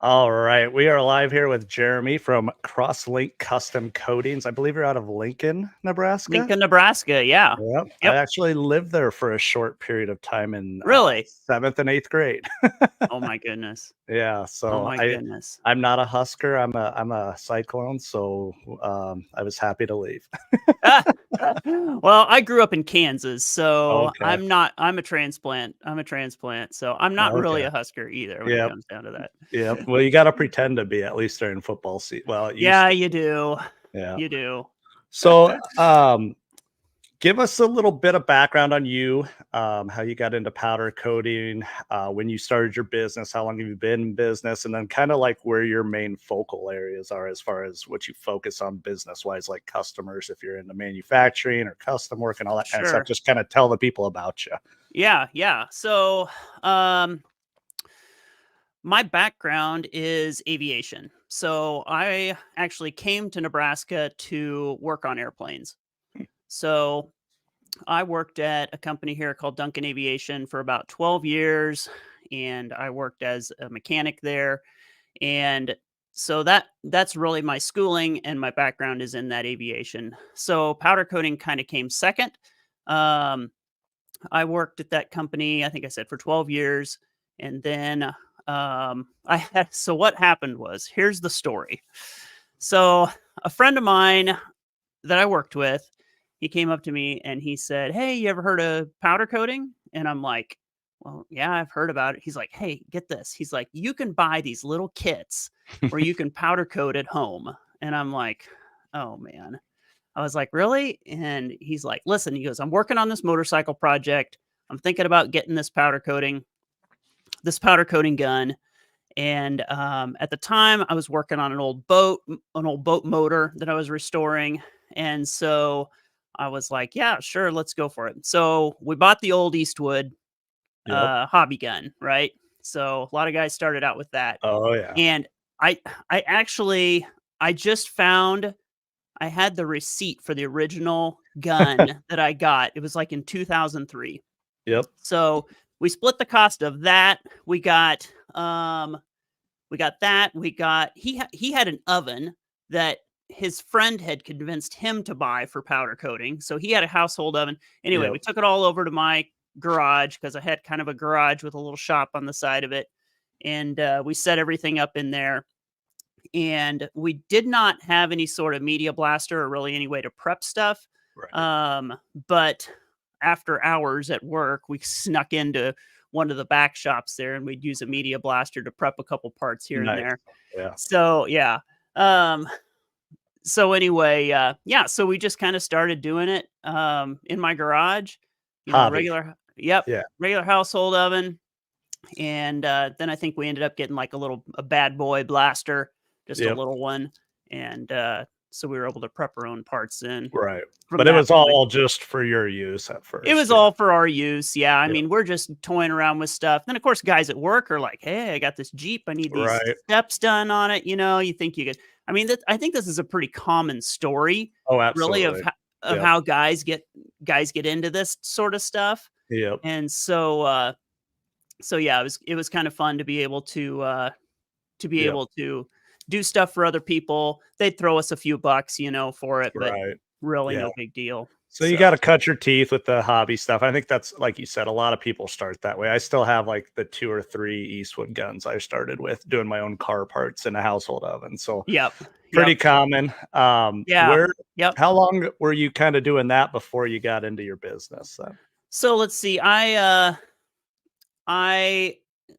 All right, we are live here with Jeremy from Crosslinc Custom Coatings. I believe you're out of Lincoln, Nebraska. Lincoln, Nebraska. Yeah. Yep, I Yep. actually lived there for a short period of time in Really? 7th and 8th grade. Oh my goodness. Yeah, Oh so my I goodness. I'm not a Husker. I'm a Cyclone. So I was happy to leave. Ah, well, I grew up in Kansas, so Okay. I'm a transplant. I'm a transplant. So I'm not really Okay. a Husker either when it Yep. comes down to that. Yep. Well, you got to pretend to be at least during football season. Well, it used Yeah, to. you do. Yeah. You do. So, give us a little bit of background on you, how you got into powder coating, when you started your business, how long have you been in business, and then kind of like where your main focal areas are as far as what you focus on business wise, like customers, if you're into manufacturing or custom work and all that kind of stuff. Sure. Just kind of tell the people about you. Yeah, yeah. So, my background is aviation. So I actually came to Nebraska to work on airplanes. So I worked at a company here called Duncan Aviation for about 12 years, and I worked as a mechanic there. And so that's really my schooling, and my background is in that aviation. So powder coating kind of came second. Um, I worked at that company, I think I said for 12 years, and then I had so what happened was here's the story. So a friend of mine that I worked with, he came up to me and he said, "Hey, you ever heard of powder coating?" And I'm like, "Well, yeah, I've heard about it." He's like, "Hey, get this." He's like, "You can buy these little kits where you can powder coat at home." And I'm like, "Oh man." I was like, "Really?" And he's like, "Listen," he goes, "I'm working on this motorcycle project. I'm thinking about getting this powder coating gun." And at the time, I was working on an old boat motor that I was restoring. And so I was like, "Yeah, sure, let's go for it." So we bought the old Eastwood Yep. hobby gun, right? So a lot of guys started out with that. Oh yeah. And I, I actually, I just found I had the receipt for the original gun that I got. It was like in 2003. Yep. So we split the cost of that. Um, we got that. He had an oven that his friend had convinced him to buy for powder coating. So he had a household oven. Anyway, Yep. we took it all over to my garage because I had kind of a garage with a little shop on the side of it. And we set everything up in there. And we did not have any sort of media blaster or really any way to prep stuff. Right. Um, but after hours at work, we snuck into one of the back shops there and we'd use a media blaster to prep a couple parts here and Nice. there. Yeah. So yeah. Um, so anyway, yeah, so we just kind of started doing it in my garage, Hobby. yep, Yeah. regular household oven. And then I think we ended up getting like a bad boy blaster, just a Yep. little one. And so we were able to prep our own parts in Right. from But it that was point. all just for your use at It first. was Yeah. all for our use. Yeah. I Yep. mean, we're just toying around with stuff. Then, of course, guys at work are like, "Hey, I got this Jeep. I need these Right. steps done on it." You think you could, I mean, I think this is a pretty common story, Oh, really, absolutely. of Yep. how guys get into this sort of stuff. Yep. And so yeah, it was kind of fun to be Yep. able to do stuff for other people. They'd throw us a few bucks, for it, but Right. really Yeah. no big deal. So you So, gotta cut your teeth with the hobby stuff. I think that's like you said, a lot of people start that way. I still have like the 2 or 3 Eastwood guns I started with doing my own car parts in a household oven. So yep, pretty yep, common. yeah, Where yep. how long were you kinda doing that before you got into your business then? So let's see. I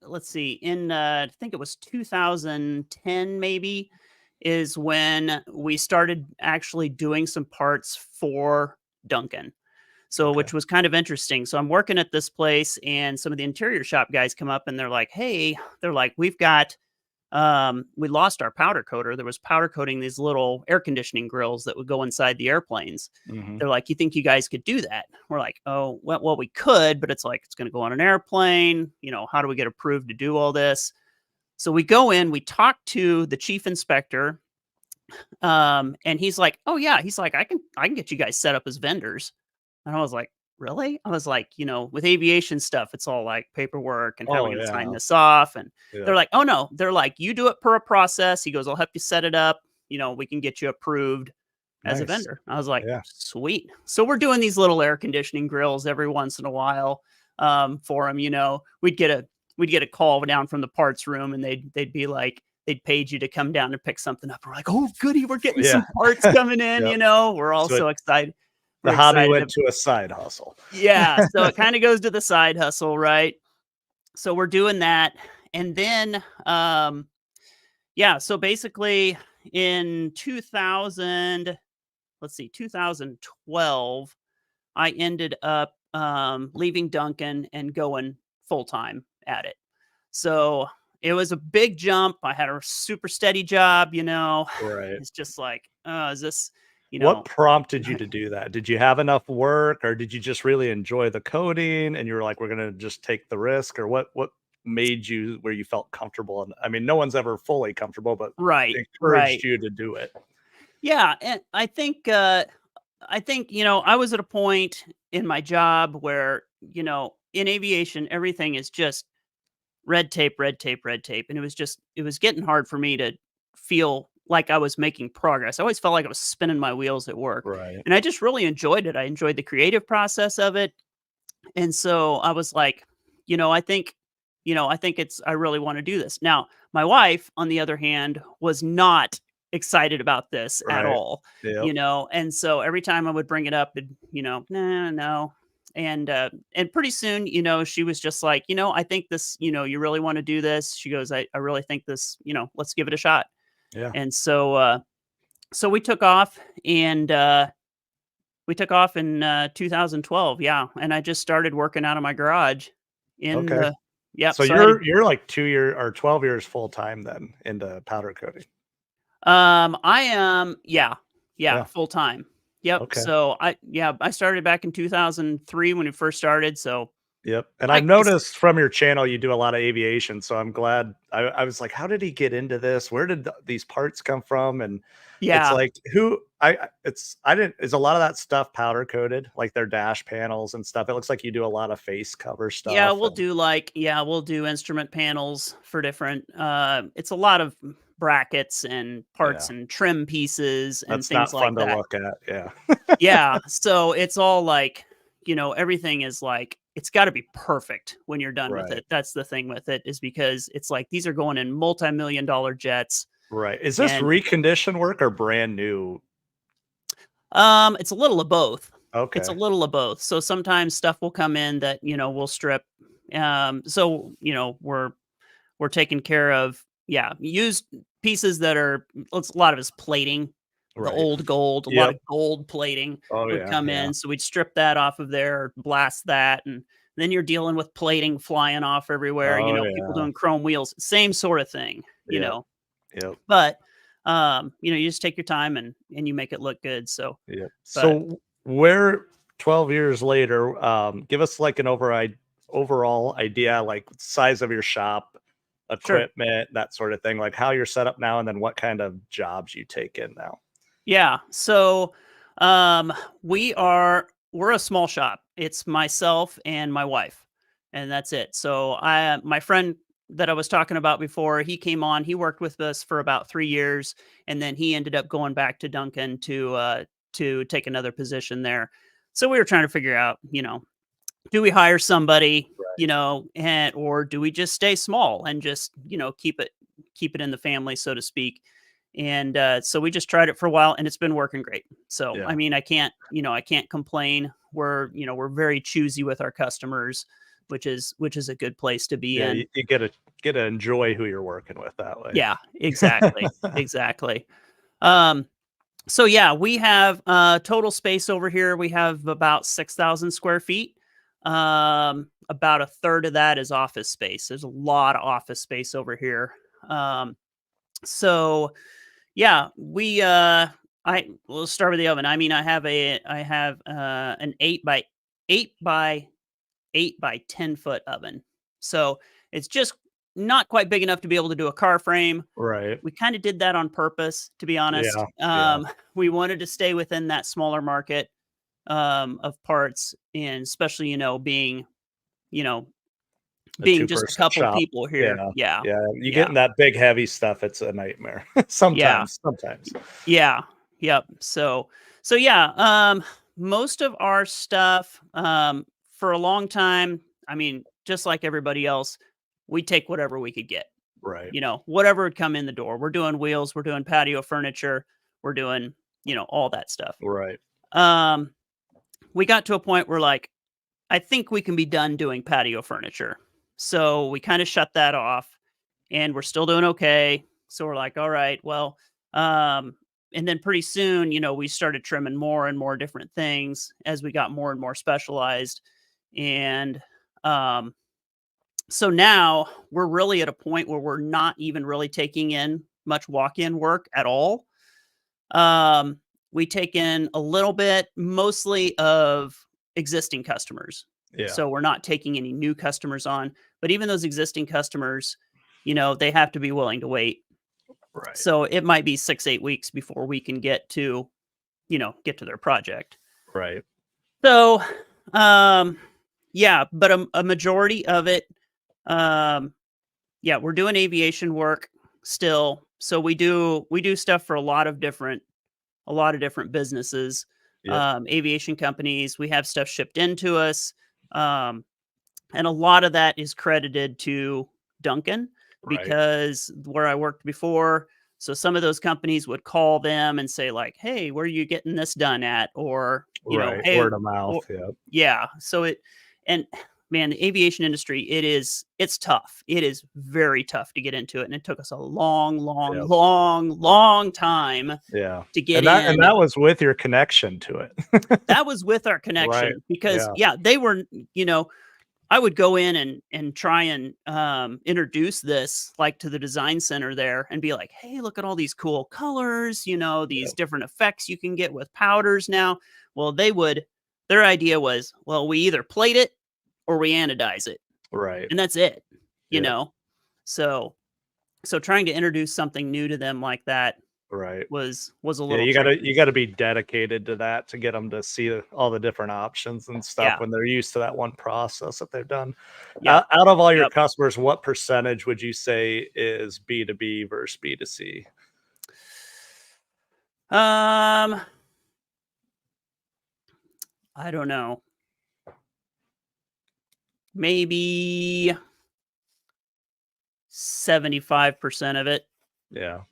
let's see. In I think it was 2010 maybe is when we started actually doing some parts for Duncan. So, Okay. which was kind of interesting. So I'm working at this place and some of the interior shop guys come up and they're like, "Hey," they're like, we lost our powder coater. There was powder coating these little air conditioning grills that would go inside the airplanes." Mhm. They're like, "You think you guys could do that?" We're like, "Oh, well, we could, but it's like it's going to go on an airplane. How do we get approved to do all this?" So we go in, we talk to the chief inspector, and he's like, "Oh yeah," he's like, I can get you guys set up as vendors." And I was like, really? I was like, with aviation stuff, it's all like paperwork and how are we Oh, going to sign yeah. this off? And they're Yep. like, oh no, they're like, you do it per a process. He goes, I'll help you set it up. We can get you approved as a Nice. vendor. I was like, Yeah. sweet. So we're doing these little air conditioning grills every once in a while for him. We'd get a call down from the parts room, and they'd be like, they'd page you to come down and pick something up. We're like, oh goody, we're getting Yeah. some parts coming in. Yep. We're all So so excited. the We're hobby excited. went to a side hustle. Yeah, so it kind of goes to the side hustle, right? So we're doing that, and then yeah, so basically in 2000, let's see, 2012, I ended up leaving Duncan and going full time at it. So it was a big jump. I had a super steady job. Right. It's just like, is this, you What know, prompted you to do that? Did you have enough work, or did you just really enjoy the coding and you were like, "We're gonna just take the risk," or what made you where you felt comfortable? And I mean, no one's ever fully comfortable, but right, encouraged right. you to do it. Yeah, and I think, I was at a point in my job where, in aviation, everything is just red tape, red tape, red tape. And it was getting hard for me to feel like I was making progress. I always felt like I was spinning my wheels at work. Right. And I just really enjoyed it. I enjoyed the creative process of it. And so I was like, I really want to do this. Now, my wife, on the other hand, was not excited about this at Right. all, Yep. and so every time I would bring it up, no, no. And pretty soon, she was just like, I think this, you really want to do this. She goes, I really think this, let's give it a shot. Yeah. And so we took off in 2012, yeah, and I just started working out of my garage in Okay. the yep, So so I had a you're like 2 year or 12 years full time then into powder coating. I am yeah, yeah, Yeah. full time. Yep, Okay. so I started back in 2003 when it first started, so Yep, and I I've guess noticed from your channel you do a lot of aviation, so I'm glad. I was like, "How did he get into this? Where did these parts come from?" And it's yeah. like, who it's I didn't is a lot of that stuff powder coated, like their dash panels and stuff? It looks like you do a lot of face cover Yeah, stuff and we'll do instrument panels for different it's a lot of brackets and parts yeah, and trim pieces and that's things not like fun to that. look at, yeah. Yeah, so it's all like, everything is like it's got to be perfect when you're done with Right, it. That's the thing with it is because it's like these are going in multi-million dollar jets right. Is this and recondition work or brand new? it's a little of both. It's a Okay, little of both. So sometimes stuff will come in that, we'll strip. So, we're taking care of, yeah, used pieces that are a lot of his plating, the right. old gold, a lot Yep. of gold plating Oh, would yeah, come yeah. in. So we'd strip that off of there, blast that, and then you're dealing with plating flying off everywhere, Oh, people yeah. doing chrome wheels, same sort of thing, Yep, yep. But you just take your time and you make it look good. So, Yeah. but So where 12 years later, give us like an overall idea, like size of your shop, sure. equipment, that sort of thing, like how you're set up now, and then what kind of jobs you take in now. Yeah. So um we're a small shop. It's myself and my wife. And that's it. So my friend that I was talking about before, he came on, he worked with us for about 3 years and then he ended up going back to Duncan to take another position there. So we were trying to figure out, do we hire somebody, Right. and or do we just stay small and just, keep it in the family, so to speak. And so we just tried it for a while and it's been working great. So I Yeah. mean, I can't complain. We're very choosy with our customers, which is a good place to be Yeah. in. You get to enjoy who you're working with that way. Yeah, exactly. Exactly. Um so yeah, we have total space over here. We have about 6,000 square feet. About a third of that is office space. There's a lot of office space over here. So yeah, we'll start with the oven. I mean, I have an 8 by 10 foot oven. So it's just not quite big enough to be able to do a car frame. Right. We kind of did that on purpose, to be honest. Yeah. Yeah. We wanted to stay within that smaller market. of parts, and especially, you know, A being just a two-person couple shop. people here. Yeah. Yeah. Yeah. You Yeah. getting that big, heavy stuff, it's a nightmare. Yeah. Sometimes. Yeah. Yep. So yeah, most of our stuff, for a long time, I mean, just like everybody else, we take whatever we could get. Right. Whatever would come in the door. We're doing wheels, we're doing patio furniture, we're doing, all that stuff. Right. Um, we got to a point where like, I think we can be done doing patio furniture. So we kind of shut that off, and we're still doing okay. So we're like, all right, well, um, and then pretty soon, we started trimming more and more different things as we got more and more specialized. And um, so now we're really at a point where we're not even really taking in much walk-in work at all. Um, we take in a little bit, mostly of existing customers. Yeah. So we're not taking any new customers on, but even those existing customers, they have to be willing to wait. Right. So it might be 6, 8 weeks before we can get to their project. Right. So, um, yeah, but a majority of it, um, yeah, we're doing aviation work still. So we do stuff for a lot of different businesses, Yep. aviation companies. We have stuff shipped into us, um, and a lot of that is credited to Duncan Right. because where I worked before. So some of those companies would call them and say like, "Hey, where are you getting this done at?" Or Right. "Hey," Word of mouth. or Yep. yeah. So and man, the aviation industry, it's tough. It is very tough to get into it, and it took us a long, long, Yep. long, long time Yeah. to get And in. that was with your connection to it. That was with our Right. connection because, Yeah. yeah, they were, I would go in and try and introduce this like to the design center there and be like, hey, look at all these cool colors, these Yep. different effects you can get with powders now. Well, their idea was, well, we either plate it or we anodize it, Right. and that's it, you Yep. know. So trying to introduce something new to them like that Right. was a Yeah, little tricky. you gotta be dedicated to that to get them to see all the different options and stuff Yeah. when they're used to that one process that they've done. Yep. Out of all your Yep. customers, what percentage would you say is B2B versus B2C? Um, I don't know. Maybe 75% of it, Yeah.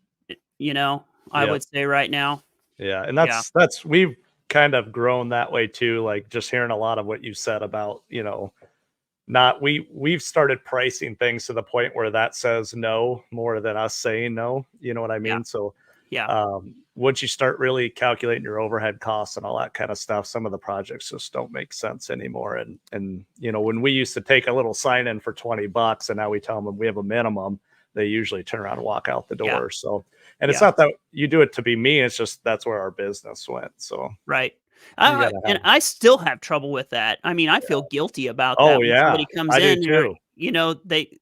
you know, I Yep. would say right now. Yeah, and Yeah. that's we've kind of grown that way too, like, just hearing a lot of what you said about, not we've started pricing things to the point where that says no more than us saying no, you know what I Yeah. mean? So, Yeah. once you start really calculating your overhead costs and all that kind of stuff, some of the projects just don't make sense anymore. And when we used to take a little sign in for $20 and now we tell them we have a minimum, they usually turn around and walk out the Yeah. door. So, and it's Yeah. not that you do it to be mean, it's just that's where our business went. So Right. you gotta And have, I still have trouble with that. I mean, I feel yeah. guilty about Oh that when yeah, somebody comes I do in, too.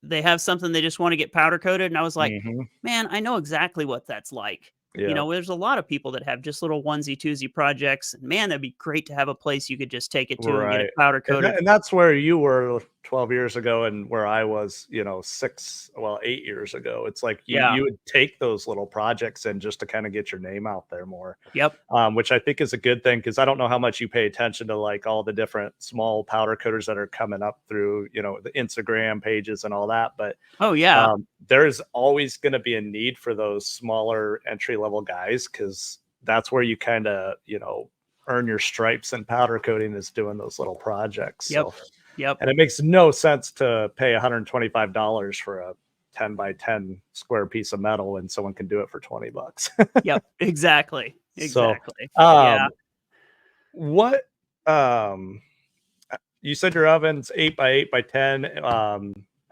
they have something they just want to get powder coated, and I was like, Hmm. "Man, I know exactly what that's like." Yeah. There's a lot of people that have just little onesie twosie projects, and man, that'd be great to have a place you could just take it to and get it Right. powder And coated. that's where you were 12 years ago and where I was, 8 years ago. It's like Yeah. you would take those little projects in just to kind of get your name out there more. Yep. Which I think is a good thing because I don't know how much you pay attention to like all the different small powder coaters that are coming up through, the Instagram pages and all that. But Oh, yeah. there's always going to be a need for those smaller entry level guys because that's where you kind of, earn your stripes in powder coating is doing those little projects. Yep. So, Yep. and it makes no sense to pay $125 for a 10 by 10 square piece of metal and someone can do it for $20. Yep. Exactly. So, Exactly. Yeah. um, what, you said your oven's 8 by 8 by 10.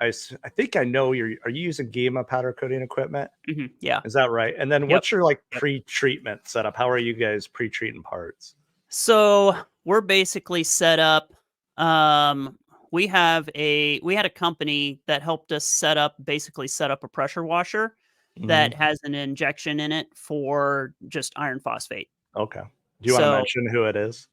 I think I know are you using Gema powder coating equipment? Yeah. Is that right? And then Yep. what's your like Yep. pre-treatment setup? How are you guys pre-treating parts? So we're basically set up. Um, we had a company that helped us basically set up a pressure washer Mhm. that has an injection in it for just iron phosphate. Okay. Do you want to So mention who it is?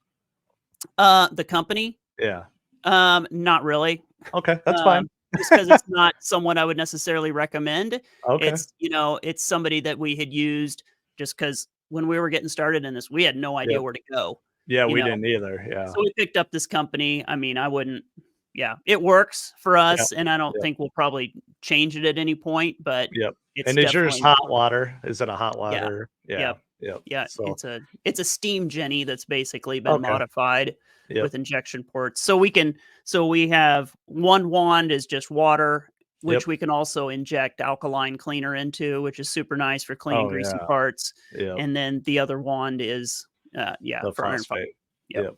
The company, Yeah. not really. Okay, that's fine. Just because it's not someone I would necessarily recommend. Okay. It's, it's somebody that we had used just because when we were getting started in this, we had no idea Yep. where to go, Yeah, you we know? didn't either. Yeah. So we picked up this company. I mean, I wouldn't yeah, it works for Yep. us, and I don't Yep. think we'll probably change it at any point, but Yep. it's And is yours definitely hot water? Is it a hot yeah. water? Yeah. Yep. Yep. Yeah, So it's a steam Jenny that's basically been okay. modified Yep. with injection ports. So we have one wand is just water, which Yep. we can also inject alkaline cleaner into, which is super nice for cleaning Oh, greasy yeah. parts. Yep. And then the other wand is yeah, The for iron. phosphate. Yep. Yep.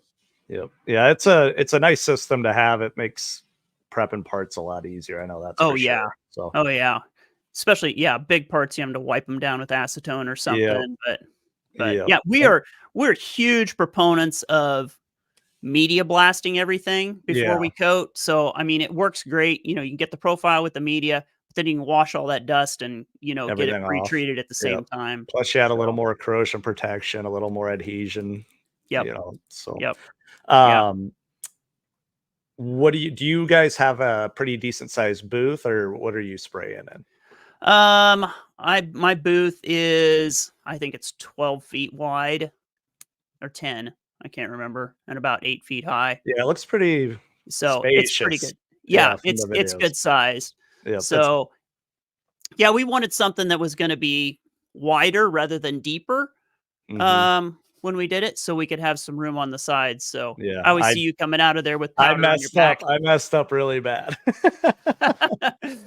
Yep. Yeah, it's a nice system to have. It makes prepping parts a lot easier. I know that's Oh for yeah. sure. So, Oh yeah. Especially yeah, big parts you have to wipe them down with acetone or yep. something, but Yep. yeah, And we're huge proponents of media blasting everything before yeah, we coat. So, I mean, it works great. You can get the profile with the media, but then you can wash all that dust and, get it everything off. pre-treated at the Yep. same time. Plus you add a little So, more corrosion protection, a little more adhesion, yep, so, yep, yeah. um, what do you guys have a pretty decent sized booth, or what are you spraying in? My booth is, I think it's 12 feet wide or 10. I can't remember, and about 8 feet high. Yeah, it looks pretty So it's pretty spacious. good. Yeah, Yeah, from the it's videos. good size. Yep, it's So yeah, we wanted something that was going to be wider rather than deeper. mhm. When we did it, so we could have some room on the sides, so Yeah, I always see you coming out of there with I powder on your messed up. back. I messed up really bad.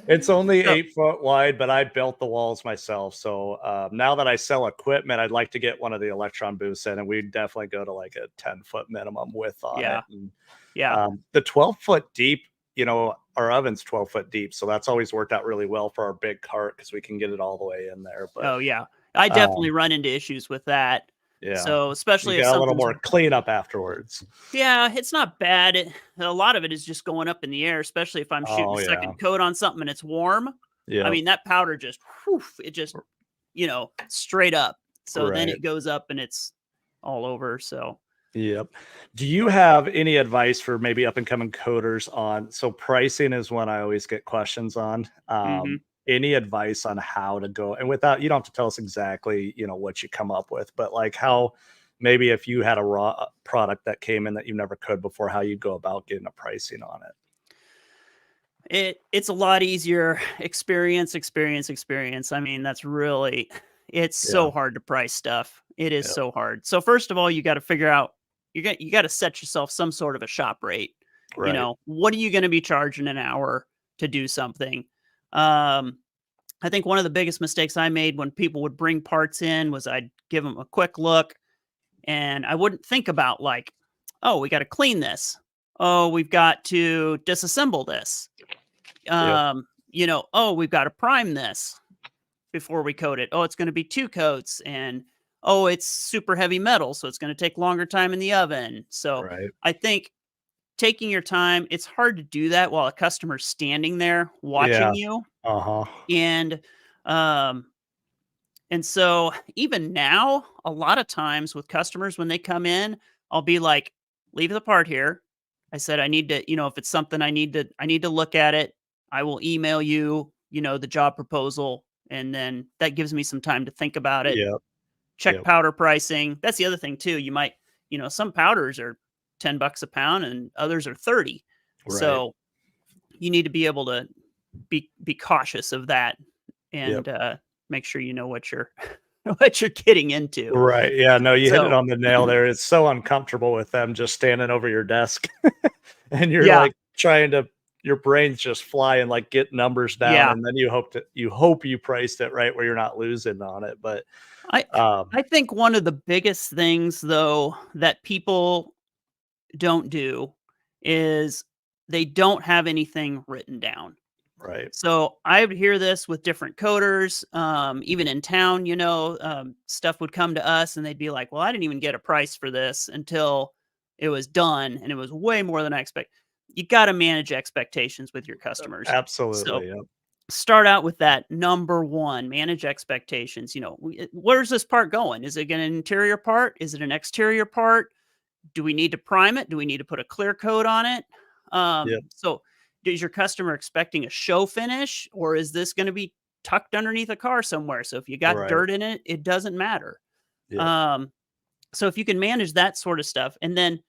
It's only So 8 foot wide, but I built the walls myself. So now that I sell equipment, I'd like to get one of the electron booths in, and we'd definitely go to like a 10-foot minimum width on it. yeah, And yeah. the 12-foot deep, our oven's 12-foot deep, so that's always worked out really well for our big cart because we can get it all the way in there. But Oh, yeah. I um, definitely run into issues with that. yeah, So, you especially if get a little something's more cleanup afterwards. yeah, it's not bad, a lot of it is just going up in the air, especially if I'm shooting a Oh yeah, second coat on something and it's warm. I yep, mean, that powder just, whew, it just, straight up. So then right. it goes up and it's all over, so Yep. Do you have any advice for maybe up and coming coders on so pricing is one I always get questions on. mhm. Any advice on how to go and without you don't have to tell us exactly, what you come up with, but like how maybe if you had a raw product that came in that you never could before, how you go about getting a pricing on it. It's a lot easier. Experience, experience, experience. I mean, that's really it's Yeah. so hard to price stuff. It is Yep. so hard. So first of all, you gotta figure out you gotta set yourself some sort of a shop rate. Right. What are you gonna be charging an hour to do something? Um, I think one of the biggest mistakes I made when people would bring parts in was I'd give them a quick look and I wouldn't think about like, oh, we got to clean this. Oh, we've got to disassemble this. Yep. Oh, we've got to prime this before we coat it. Oh, it's going to be 2 coats and oh, it's super heavy metal, so it's going to take longer time in the oven. So Right. I think taking your time, it's hard to do that while a customer's standing there Yeah. watching you. Uh-huh. And um and so even now, a lot of times with customers when they come in, I'll be like, leave the part here. I said I need to, if it's something I need to look at it. I will email you, the job proposal and then that gives me some time to think about it. Yep. Check Yep. powder pricing. That's the other thing too. You might, some powders are $10 a pound and others are 30. Right. So you need to be able to be cautious of that Yep. and make sure you know what you're what you're getting into. Right. Yeah. No, you hit it So, on the nail there. It's so uncomfortable with them just standing over your desk and you're yeah, like trying to, your brain's just flying, like get numbers down. yeah. And then you hope you priced it right where you're not losing on it. But, I um, I think one of the biggest things though that people don't do is they don't have anything written down. right. So I would hear this with different coders, even in town, stuff would come to us and they'd be like, well, I didn't even get a price for this until it was done. And it was way more than I expect. You got to manage expectations with your customers. So Absolutely. Yep. start out with that number one, manage expectations. Where's this part going? Is it an interior part? Is it an exterior part? do we need to prime it? Do we need to put a clear coat on it? Yep. So is your customer expecting a show finish, or is this going to be tucked underneath a car somewhere? So if you got Right. dirt in it, it doesn't matter. Yep. Um, so if you can manage that sort of stuff, and then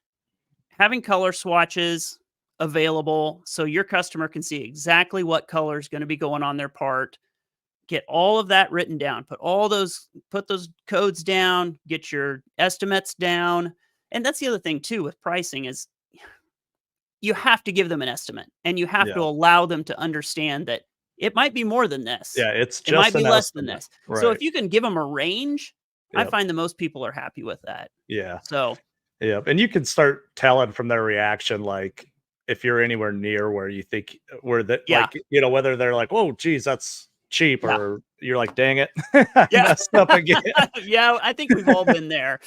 having color swatches available so your customer can see exactly what color is going to be going on their part, get all of that written down, put those codes down, get your estimates down. And that's the other thing too with pricing is you have to give them an estimate, and you have to Yeah. allow them to understand that it might be more than this. Yeah. It's It might just be an less than estimate. this. So Right. if you can give them a range, I Yep. find that most people are happy with that. Yeah. So, Yep, and you can start telling from their reaction, like, if you're anywhere near where you think where that yeah. like, whether they're like, "Oh, geez, that's cheap," Yeah. or you're like, "Dang it, I Yeah. messed up again." Yeah, I think we've all been there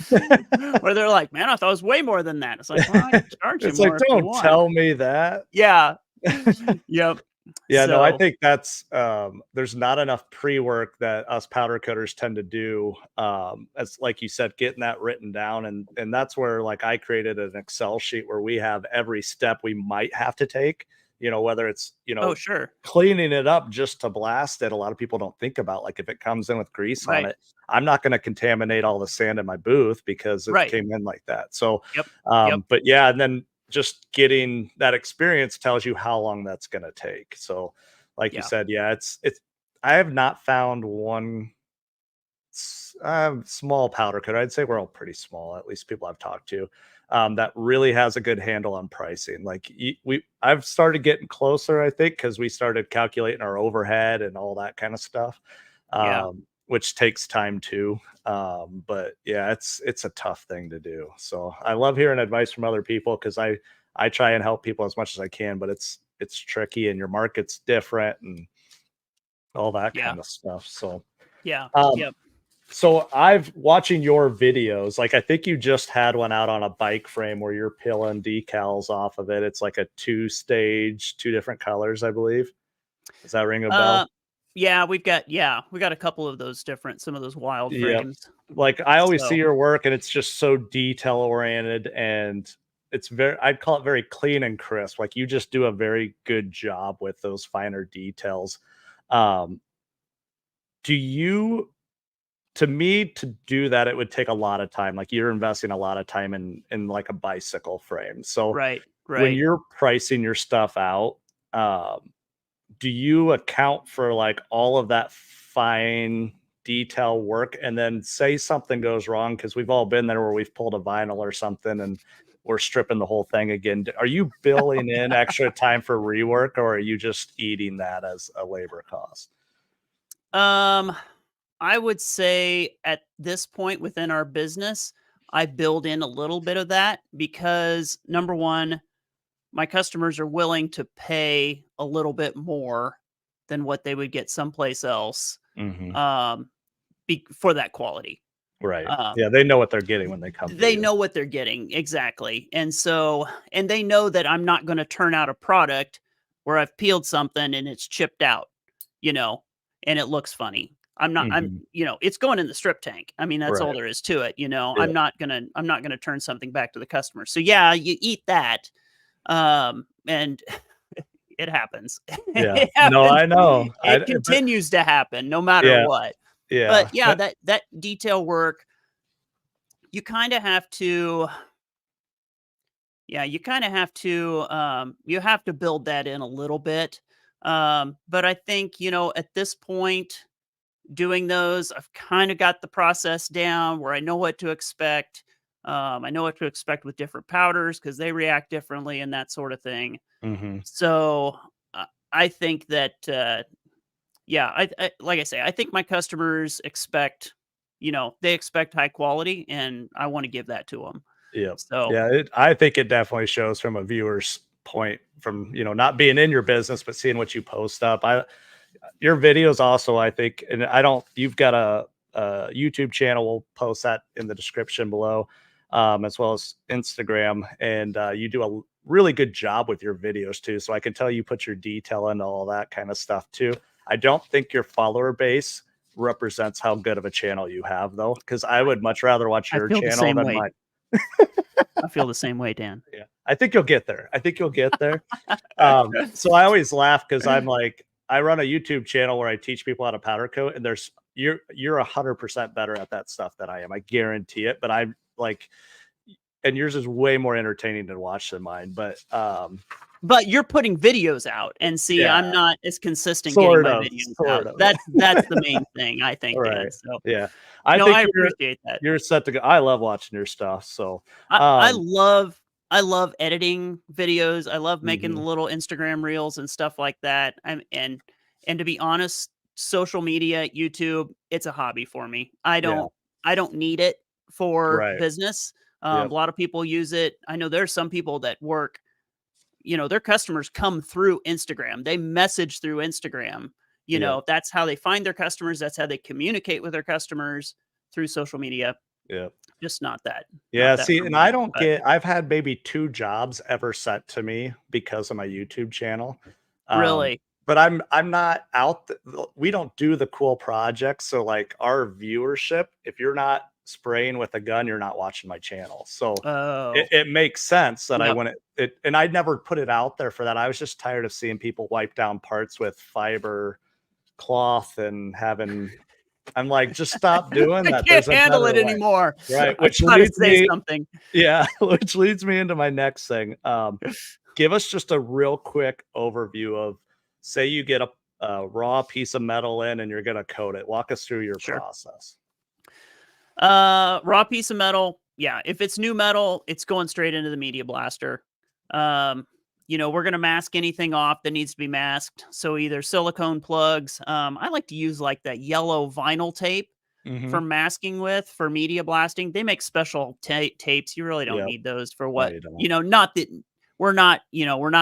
where they're like, "Man, I thought it was way more than that." It's like, "Well, I can charge you It's like, more if you "Don't want." tell me that. Yeah. Yep. Yeah, no, I So, think that's there's not enough pre-work that us powder coaters tend to do. As like you said, getting that written down, and that's where like I created an Excel sheet where we have every step we might have to take. Whether it's oh, sure. cleaning it up just to blast it. A lot of people don't think about, like, if it comes in with grease on Right. it, I'm not going to contaminate all the sand in my booth because it Right. came in like that. So, Yep. Yep. but yeah, and then just getting that experience tells you how long that's going to take. So, like you Yeah. said, yeah, it's. I have not found one small powder coat. I'd say we're all pretty small, at least people I've talked to, that really has a good handle on pricing. Like I've started getting closer, I think, because we started calculating our overhead and all that kind of stuff, Yeah. which takes time too. But yeah, it's a tough thing to do. So I love hearing advice from other people because I try and help people as much as I can, but it's tricky and your market's different and all that Yeah. kind of stuff. So. Yeah. Um, Yep. so I've watching your videos, like I think you just had one out on a bike frame where you're peeling decals off of it. It's like a two-stage, two different colors, I believe. Does that ring a Uh, bell? we got a couple of those different some of those wild Yep. frames. Like I always see So, your work and it's just so detail oriented and I'd call it very clean and crisp. Like you just do a very good job with those finer details. Um, do you To me, to do that, it would take a lot of time. Like you're investing a lot of time in like a bicycle frame. So right. when Right. you're pricing your stuff out, do you account for like all of that fine detail work? And then say something goes wrong, because we've all been there where we've pulled a vinyl or something and we're stripping the whole thing again. Are you billing in extra time for rework, or are you just eating that as a labor cost? Um, I would say at this point within our business, I build in a little bit of that because number one, my customers are willing to pay a little bit more than what they would get someplace else Hmm. um, for that quality. Right. Um, Yeah, they know what they're getting when they come to they you. know what they're getting exactly, and so and they know that I'm not going to turn out a product where I've peeled something and it's chipped out, you know, and it looks funny. Mhm. It's going in the strip tank. I mean, that's all Right. there is to it, you know. Yeah. I'm not gonna turn something back to the customer. So yeah, you eat that. And it happens. Yeah. It No, happens. I know. It But continues to happen no matter yeah, what. But yeah. yeah, that detail work, you kind of have to you kind of have to you have to build that in a little bit. But I think, at this point doing those, I've kind of got the process down where I know what to expect. I know what to expect with different powders because they react differently and that sort of thing. Mhm. So I think that, like I say, I think my customers expect, they expect high quality, and I want to give that to them. Yep. So Yeah, I think it definitely shows from a viewer's point from, not being in your business, but seeing what you post up. Your videos also, I think, and I don't, you've got a YouTube channel. We'll post that in the description below, as well as Instagram. And you do a really good job with your videos too. So I can tell you put your detail into all that kind of stuff too. I don't think your follower base represents how good of a channel you have though, because I would much rather watch I your feel the channel same than way. mine. I feel the same way, Dan. Yeah. I think you'll get there. I think you'll get there. So I always laugh because I'm like, I run a YouTube channel where I teach people how to powder coat, and you're 100% better at that stuff than I am. I guarantee it. But I'm like, and yours is way more entertaining to watch than mine. But you're putting videos out, and see, Yeah, I'm not as consistent getting my videos sort out. of. That's the main thing, I think, Dan. Right. So, Yeah. I no, think I appreciate that. you're set to go. I love watching your stuff. So, I um, love editing videos. I love making the mhm, little Instagram reels and stuff like that. And to be honest, social media, YouTube, it's a hobby for me. yeah, I don't need it for right. business. A Yep. lot of people use it. I know there's some people that work, their customers come through Instagram. They message through Instagram. Yep. That's how they find their customers. That's how they communicate with their customers, through social media. Yep. Just Yeah, not that see, for and me. I don't But get I've had maybe 2 jobs ever sent to me because of my YouTube channel. Um, really, but I'm not out th we don't do the cool projects, so, like, our viewership, if you're not spraying with a gun, you're not watching my channel. So, oh, it makes sense that I yep. wouldn't it and I never put it out there for that. I was just tired of seeing people wipe down parts with fiber cloth and having I'm like, "Just stop doing I that. can't There's a handle better it way." anymore. Right, I which gotta leads say me something. yeah, which leads me into my next thing. Give us just a real quick overview of, say you get a raw piece of metal in and you're gonna coat it. Walk us through your Sure. process. Raw piece of metal. Yeah, if it's new metal, it's going straight into the media blaster. Um, we're gonna mask anything off that needs to be masked. So either silicone plugs. I like to use like that yellow vinyl tape for Mhm. masking with for media blasting. They make special tapes. You really don't Yep. need those for No, what, you don't. not that we're not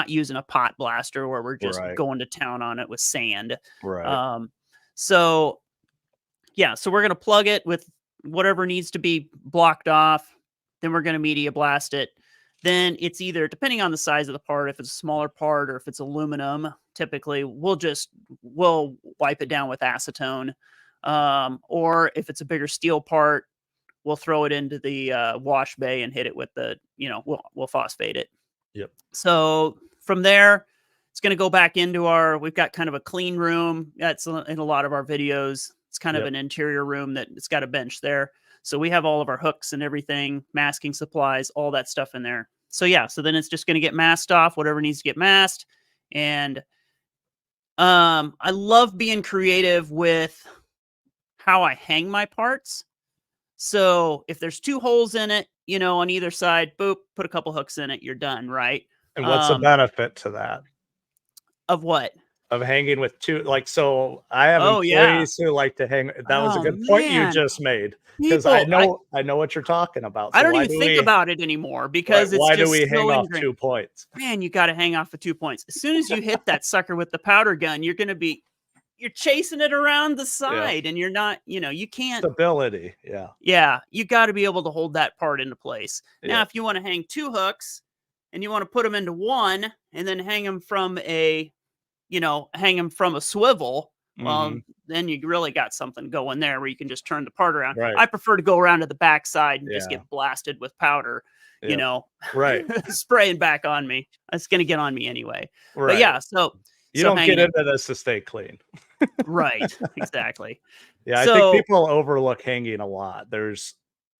using a pot blaster where we're just Right. going to town on it with sand. Right. Um, so yeah, so we're going to plug it with whatever needs to be blocked off. Then we're going to media blast it. Then it's either, depending on the size of the part, if it's a smaller part or if it's aluminum, typically we'll wipe it down with acetone. Or if it's a bigger steel part, we'll throw it into the wash bay and hit it with we'll phosphate it. Yep. So from there, it's going to go back into we've got kind of a clean room. That's in a lot of our videos. It's kind of Yep. an interior room that it's got a bench there. So we have all of our hooks and everything, masking supplies, all that stuff in there. So yeah, so then it's just going to get masked off, whatever needs to get masked. And I love being creative with how I hang my parts. So if there's two holes in it, on either side, boop, put a couple hooks in it, you're done, right? And what's the Um, benefit to that? of what? Of hanging with 2 like, so I have Oh yeah. employees who like to hang that was a Oh good point you man. just made because People, I know what you're talking about. I So don't even think about it anymore because it's why do we just hang so off ingrained. 2 points? Man, you got to hang off for 2 points. As soon as you hit that sucker with the powder gun, you're chasing it around the Yeah. side and you're not, you can't. Stability. Yeah. Yeah, you got to be able to hold that part into place. Now, Yep. if you want to hang two hooks and you want to put them into one and then hang them from a swivel, well, Mhm. then you really got something going there where you can just turn the part around. Right. I prefer to go around to the backside and just Yeah. get blasted with powder, you Yep. know, Right. spraying back on me. It's going to get on me anyway. But Right. yeah, so You so don't get hanging it into this to stay clean. right, exactly. Yeah, I think So people overlook hanging a lot. There's,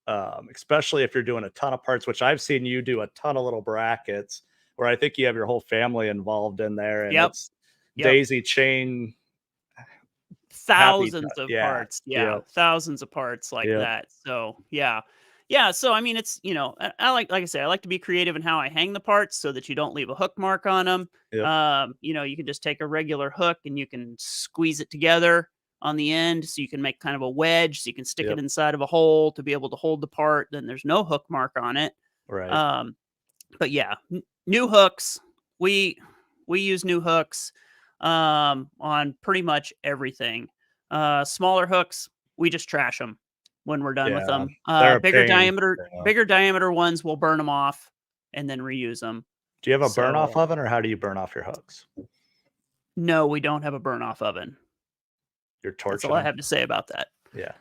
especially if you're doing a ton of parts, which I've seen you do a ton of little brackets, where I think you have your whole family involved in there, and yep, it's yep. daisy chain happy. Thousands of Yeah. parts, yeah, Yep. thousands of parts like Yep. that, so, yeah. Yeah, so, I mean, it's I like I say, I like to be creative in how I hang the parts so that you don't leave a hook mark on them. Yep. You can just take a regular hook and you can squeeze it together on the end, so you can make kind of a wedge, so you can stick it Yep. inside of a hole to be able to hold the part, then there's no hook mark on it. Right. Um, but yeah, new hooks, we we use new hooks, on pretty much everything. Smaller hooks, we just trash them when we're done with Yeah. them. They're a pain. Yeah. Bigger diameter ones, we'll burn them off and then reuse them. Do you have a burn off So, oven or how do you burn off your hooks? no, we don't have a burn off oven. You're That's all torching I them? have to say about that. Yeah.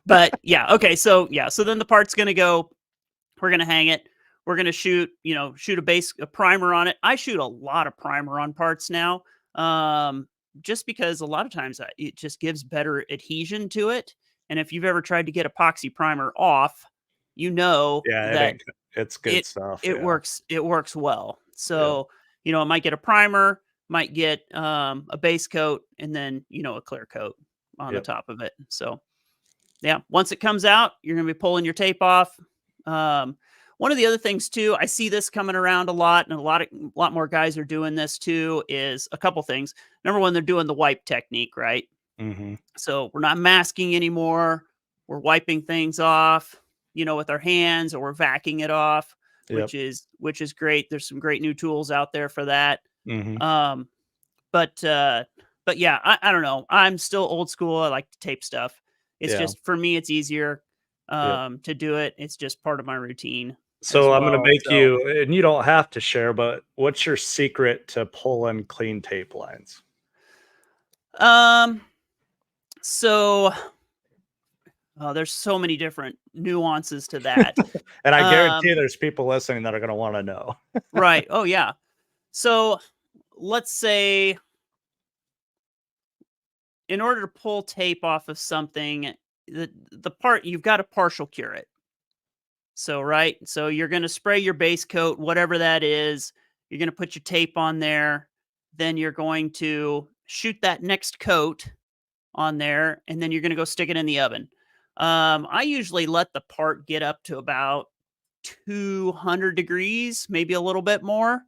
But yeah, okay. So yeah, so then the part's going to go, we're going to hang it. We're going to shoot, shoot a primer on it. I shoot a lot of primer on parts now. Just because a lot of times it just gives better adhesion to it. And if you've ever tried to get epoxy primer off, you know Yeah, it that ain't it's good it stuff. it Yeah. works it works well. Yep. So, it might get a primer, might get a base coat, and then, a clear coat on the Yep. top of it. So, yeah, once it comes out, you're going to be pulling your tape off. Um, one of the other things too, I see this coming around a lot, and a lot more guys are doing this too. Is a couple things. Number one, they're doing the wipe technique, right? Hmm. So we're not masking anymore. We're wiping things off, with our hands, or we're vacuuming it off, Yep. which is great. There's some great new tools out there for that. Hmm. Um, but yeah, I don't know. I'm still old school. I like to tape stuff. It's Yeah. just for me, it's easier Yep. to do it. It's just part of my routine as So I'm gonna well. make So you, and you don't have to share, but what's your secret to pulling clean tape lines? um so there's so many different nuances to that. And I Um guarantee there's people listening that are gonna wanna know. right. Oh yeah. So let's say in order to pull tape off of something, the part you've got to partial cure it. So, right? So you're going to spray your base coat, whatever that is. You're going to put your tape on there. Then you're going to shoot that next coat on there, and then you're going to go stick it in the oven. I usually let the part get up to about 200 degrees, maybe a little bit more,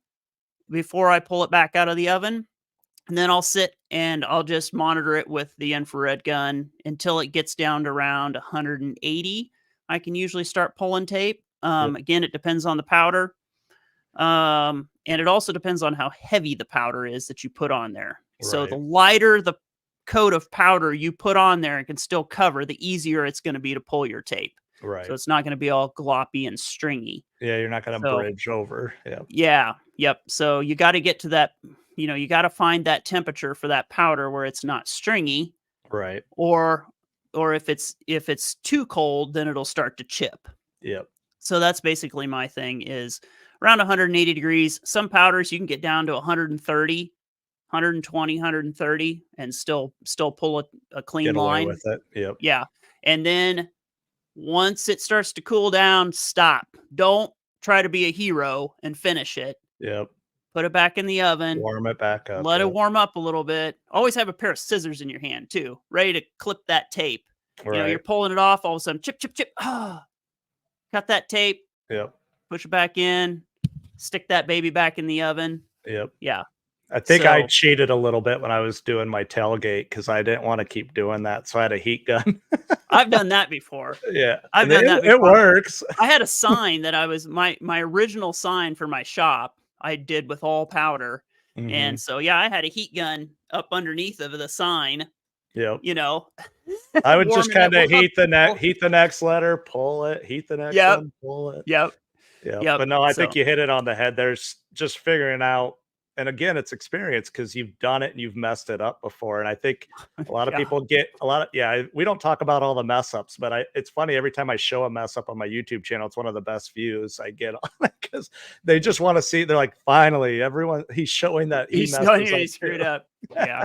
before I pull it back out of the oven. And then I'll sit and I'll just monitor it with the infrared gun until it gets down to around 180. I can usually start pulling tape. Yep. Again, it depends on the powder. And it also depends on how heavy the powder is that you put on there. So the Right. lighter the coat of powder you put on there and can still cover, the easier it's going to be to pull your tape. So Right. it's not going to be all gloppy and stringy. Yeah, you're not gonna So bridge over. Yeah. yeah, yep. So you got to get to that, you got to find that temperature for that powder where it's not stringy, Right. or if it's too cold, then it'll start to chip. Yep. So that's basically my thing is around 180 degrees. Some powders you can get down to 130, 120, 130 and still pull a clean Get away line. with it. Yep. Yeah. And then once it starts to cool down, stop. Don't try to be a hero and finish it. Yep. Put it back in the oven. Warm it back up. Let it Yep. warm up a little bit. Always have a pair of scissors in your hand too, ready to clip that tape. You're Right. pulling it off, all of a sudden, chip, chip, chip. Ah, cut that tape, Yep. push it back in, stick that baby back in the oven. Yep. Yeah. I think I So cheated a little bit when I was doing my tailgate because I didn't want to keep doing that. So I had a heat gun. I've done that before. Yeah. I've And done that it before. works. I had a sign that I was my original sign for my shop I did with all powder. Hmm. And so yeah, I had a heat gun up underneath of the sign, Yep. you know, I would just warming it kind of up. heat the next letter, pull it, heat the next Yep. one, pull it. Yep. Yeah, Yep. but no, I think So you hit it on the head. There's just figuring out, and again, it's experience because you've done it and you've messed it up before. And I think a lot of yeah. people get a lot of, yeah, we don't talk about all the mess ups, but it's funny every time I show a mess up on my YouTube channel, it's one of the best views I get on it because they just want to see. They're like, finally, everyone, he's showing that he He's done messes it, up he screwed too. up. Yeah.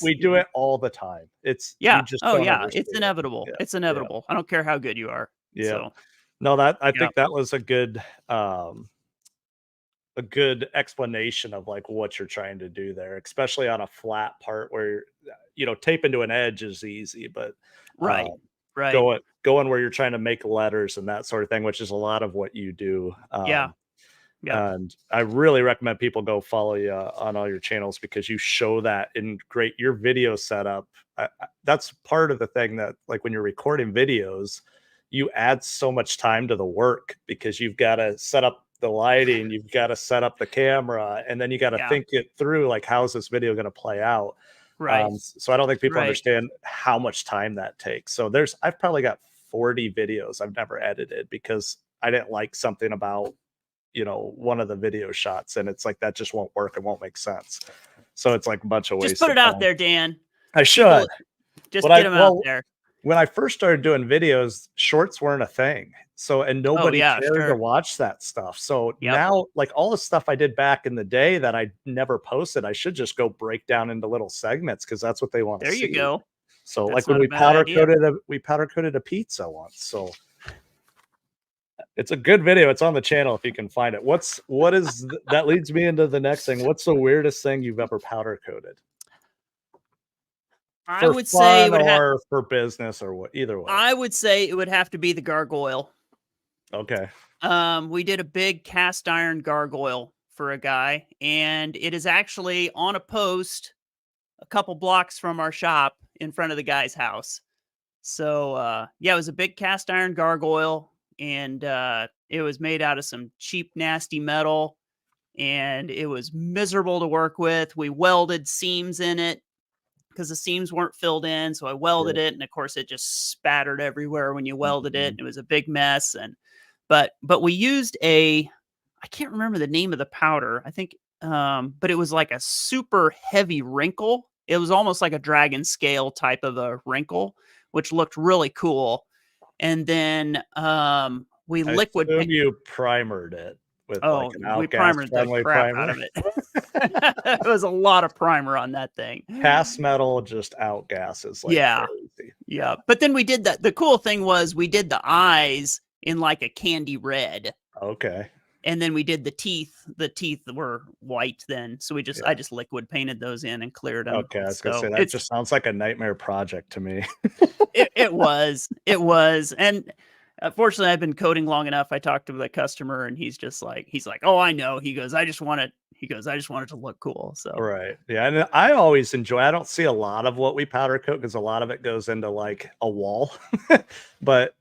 We do it all the time. You Yeah. just Oh don't yeah. ever see It's it. inevitable. Yeah, It's yeah, inevitable. I don't care how good you are. yeah. So No, that I yeah. think that was a good explanation of like what you're trying to do there, especially on a flat part where taping to an edge is easy, but uh, Right. Right. going where you're trying to make letters and that sort of thing, which is a lot of what you do. Yeah. Yep. And I really recommend people go follow you on all your channels because you show that in great your video setup. That's part of the thing that like when you're recording videos, you add so much time to the work because you've got to set up the lighting, you've got to set up the camera, and then you got to Yeah. think it through like how's this video going to play out. Right. So I don't think people Right. understand how much time that takes. So I've probably got 40 videos I've never edited because I didn't like something about one of the video shots, and it's like that just won't work. It won't make sense. So it's like a bunch of Just put wasted it out time. there, Dan. I People should, just but get them out there. when I first started doing videos, shorts weren't a thing. So, and Oh nobody yeah, cared to sure. watch that stuff. So Yep. now, like all the stuff I did back in the day that I never posted, I should just go break down into little segments because that's what they want to There you see. go. So, That's like when not a bad idea. we powder coated a pizza once. So it's a good video. It's on the channel if you can find it. That leads me into the next thing. What's the weirdest thing you've ever powder coated I for would say it fun would have or for business or what? Either way. I would say it would have to be the gargoyle. Okay. We did a big cast iron gargoyle for a guy, and it is actually on a post a couple blocks from our shop in front of the guy's house. So yeah, it was a big cast iron gargoyle, and it was made out of some cheap, nasty metal, and it was miserable to work with. We welded seams in it because the seams weren't filled in, so I Yeah. welded it, and of course, it just spattered everywhere when you welded it. Mhm. And it was a big mess, and but we used a I can't remember the name of the powder. I think but it was like a super heavy wrinkle. It was almost like a dragon scale type of a wrinkle, which looked really cool. And then we I liquid assume you primered it with like oh, an we outgas primered the friendly crap out primer. of it. It was a lot of primer on that thing. Cast metal just outgasses like Yeah. crazy. Yeah. But then we did that. The cool thing was we did the eyes in like a candy red. Okay. And then we did the teeth. The teeth were white then. So I Yeah. just liquid painted those in and cleared them. Okay. I was gonna say So that just sounds like a nightmare project to me. it was. And fortunately I've been coding long enough. I talked to the customer and he's like, "Oh, I know." I just want it to look cool. So Right. Yeah. And I always enjoy, I don't see a lot of what we powder coat because a lot of it goes into like a wall. But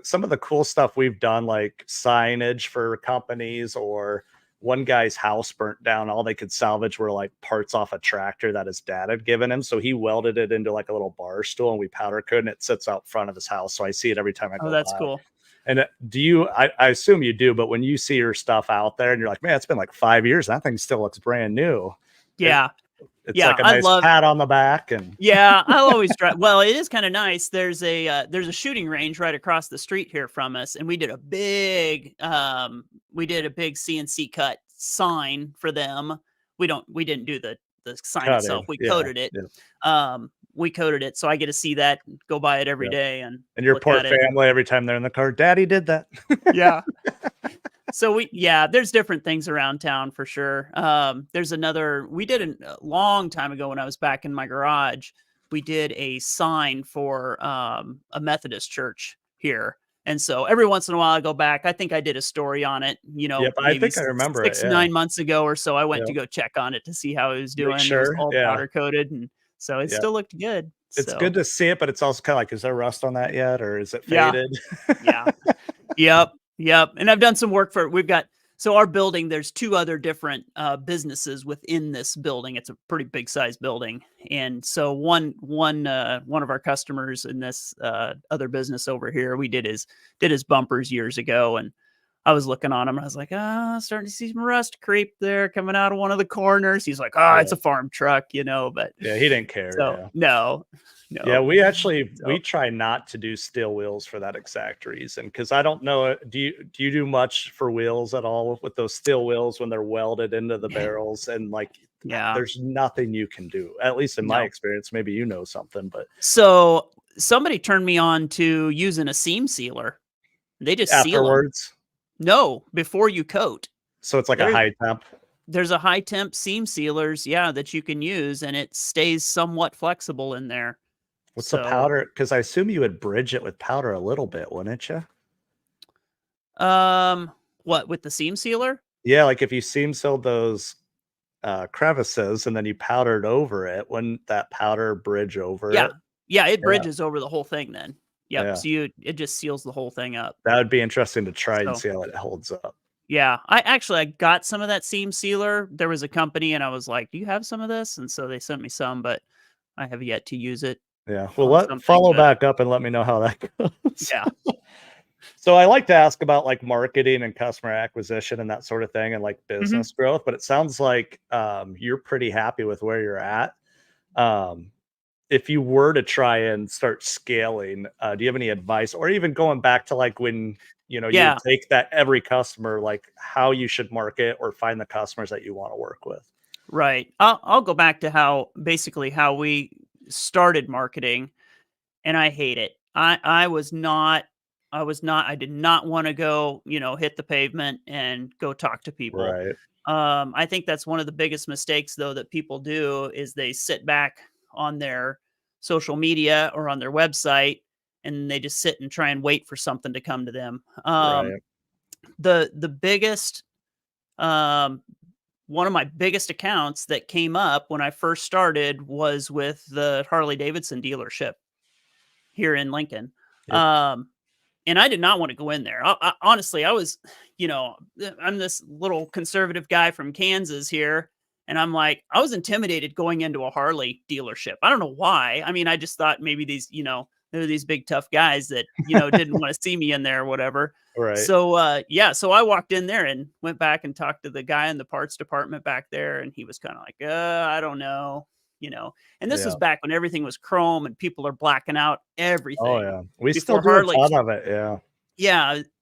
some of the cool stuff we've done, like signage for companies, or one guy's house burnt down. All they could salvage were like parts off a tractor that his dad had given him. So he welded it into like a little bar stool and we powder coat, and it sits out front of his house. So I see it every time I oh, go that's by. cool. And I assume you do, but when you see your stuff out there and you're like, man, it's been like 5 years, that thing still looks brand new. It, Yeah. it's Yeah. like a nice pat on the back. And Yeah, I'll always drive. Well, it is kind of nice. There's a shooting range right across the street here from us, and we did a big CNC cut sign for them. We didn't do the sign itself. cutting. We Yeah. coated it. Yeah. We coated it, so I get to see that, and go by it every Yeah. day and And your look poor at it. family, every time they're in the car, daddy did that. Yeah. So there's different things around town for sure. There's another we did a long time ago when I was back in my garage. We did a sign for a Methodist church here. And so every once in a while I go back. I think I did a story on it, Yep. I maybe think I remember it. six, Yeah. 9 months ago or so. I went to Yep. go check on it to see how it was Make doing. It was sure. all Yeah. powder coated, and so it Yeah. still looked good. It's good So to see it, but it's also kind of like, is there rust on that yet? Or is it yeah, faded? yeah. Yep, yep, and I've done some work for we've got so our building, there's 2 other different, businesses within this building. It's a pretty big sized building, and so one of our customers in this, other business over here, we did his bumpers years ago, and I was looking on him, and I was like, "Ah, starting to see some rust creep there coming out of one of the corners." He's like, "Ah, it's Yeah. a farm truck," but Yeah. He didn't care. so Yeah. no, Yeah, no. we So try not to do steel wheels for that exact reason. Because I don't know, do you do much for wheels at all with those steel wheels when they're welded into the barrels, and like yeah, there's nothing you can do, at least in my no. experience. Maybe you know something, but So somebody turned me on to using a seam sealer. They just seal them. afterwards, No, before you coat. so it's like a There high temp. there's a high temp seam sealers, yeah, that you can use, and it stays somewhat flexible in there. What's the So, powder? Because I assume you would bridge it with powder a little bit, wouldn't you? um, what with the seam sealer? Yeah, like if you seam sealed those crevices and then you powdered over it, wouldn't that powder bridge over Yeah. it? Yeah, it Yeah, bridges over the whole thing then. Yep. yeah. So it just seals the whole thing up. That would be interesting to try and So see how it holds up. yeah, I got some of that seam sealer. There was a company, and I was like, "Do you have some of this?" And so they sent me some, but I have yet to use it Yeah. Well, on something. follow But back up and let me know how that goes. yeah. So I like to ask about like marketing and customer acquisition and that sort of thing, and like Mhm. business growth, but it sounds like you're pretty happy with where you're at. Um, if you were to try and start scaling, do you have any advice, or even going back to like when you would Yeah, take that every customer, like how you should market or find the customers that you want to work with? right. I'll go back to how we started marketing, and I hate it. I did not want to go, hit the pavement and go talk to people. Right. I think that's one of the biggest mistakes though that people do is they sit back on their social media or on their website and they just sit and try and wait for something to come to them. Right. The biggest um one of my biggest accounts that came up when I first started was with the Harley Davidson dealership here in Lincoln. Yep. Um, and I did not want to go in there. Honestly, I was, I'm this little conservative guy from Kansas here. And I'm like, I was intimidated going into a Harley dealership. I don't know why. I mean, I just thought maybe these, they're these big tough guys that, didn't want to see me in there or whatever. Right. So, yeah, so I walked in there and went back and talked to the guy in the parts department back there. And he was kind of like, I don't know, and this was Yeah. back when everything was chrome and people are blacking out Oh everything yeah. We still before do a Harley. ton of it. Yeah.